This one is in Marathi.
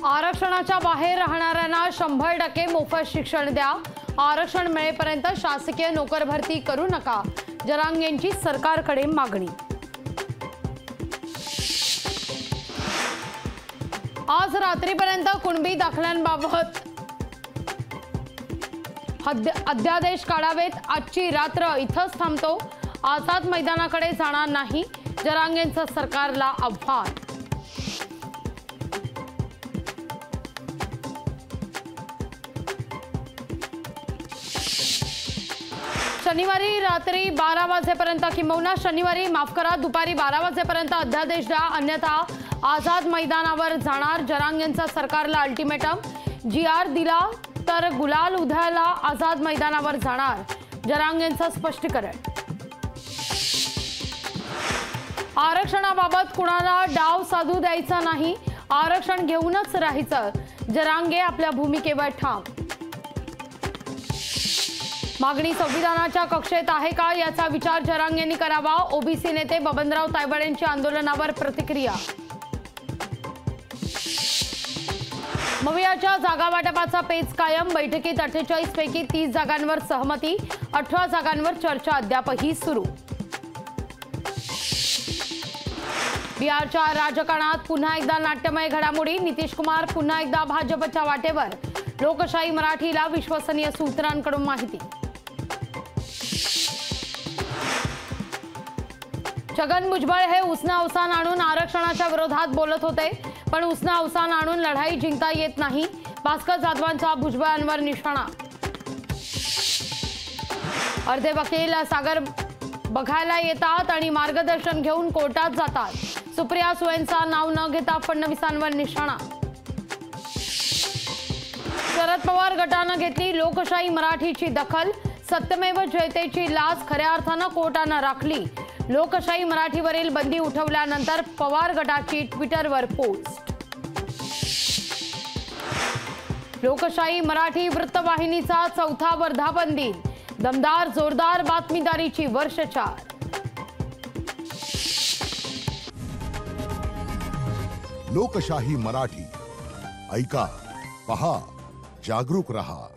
आरक्षणाच्या बाहेर राहणाऱ्यांना 100% मोफत शिक्षण द्या। आरक्षण मिळेपर्यंत शासकीय नोकर भरती करू नका। जरांगेंची सरकारकडे मागणी। आज रात्रीपर्यंत कुणबी दाखल्यांबाबत अध्यादेश काढावेत। आजची रात्र इथंच थांबतो। आझाद मैदानाकडे जाणार नाही। जरांगेंचं सरकारला आव्हान। शनिवारी रात्री 12 वाजेपर्यंत किंबहुना शनिवारी माफ करा दुपारी 12 वाजेपर्यंत अध्यादेश द्या, अन्यथा आझाद मैदानावर जाणार। जरांगेंचा सरकारला अल्टिमेटम। GR दिला तर गुलाल उधळला आझाद मैदानावर जाणार। जरांगेंचं स्पष्टीकरण। आरक्षणाबाबत कुणाला डाव साधू द्यायचा नाही। आरक्षण घेऊनच राहायचं। जरांगे आपल्या भूमिकेवर ठाम। मागणी संविधानाच्या कक्षेत आहे का याचा विचार जरांगेंनी करावा। ओबीसी नेते बबनराव तायवाडे यांची आंदोलनावर प्रतिक्रिया। मवियाच्या जागा वाटपाचा पेच कायम। बैठकीत 48 पैकी 30 जागांवर सहमती। 18 जागांवर चर्चा अद्यापही सुरू। बिहारच्या राजकारणात पुन्हा एकदा नाट्यमय घडामोडी। नितीश कुमार पुन्हा एकदा भाजपच्या वाटेवर। लोकशाही मराठीला विश्वसनीय सूत्रांकडून माहिती। छगन भुजबळ हे उसना अवसान आणून आरक्षणाच्या विरोधात बोलत होते, पण उसना अवसान आणून लढाई जिंकता येत नाही। भास्कर जाधवांचा भुजबळांवर निशाणा। अर्धे वकील सागर बघायला येतात आणि मार्गदर्शन घेऊन कोर्टात जातात। सुप्रिया सुळेंचा नाव न घेता फडणवीसांवर निशाणा। शरद पवार गटानं घेतली लोकशाही मराठीची दखल। सत्यमेव जयतेची लाच खऱ्या अर्थानं कोर्टानं राखली। लोकशाही मराठीवरील बंदी उठवल्यानंतर पवार गटाची ट्विटरवर पोस्ट। लोकशाही मराठी वृत्तवाहिनीचा 4था वर्धापन दिन। दमदार जोरदार बातमीदारीची वर्षचार। लोकशाही मराठी ऐका, पहा, जागरूक रहा।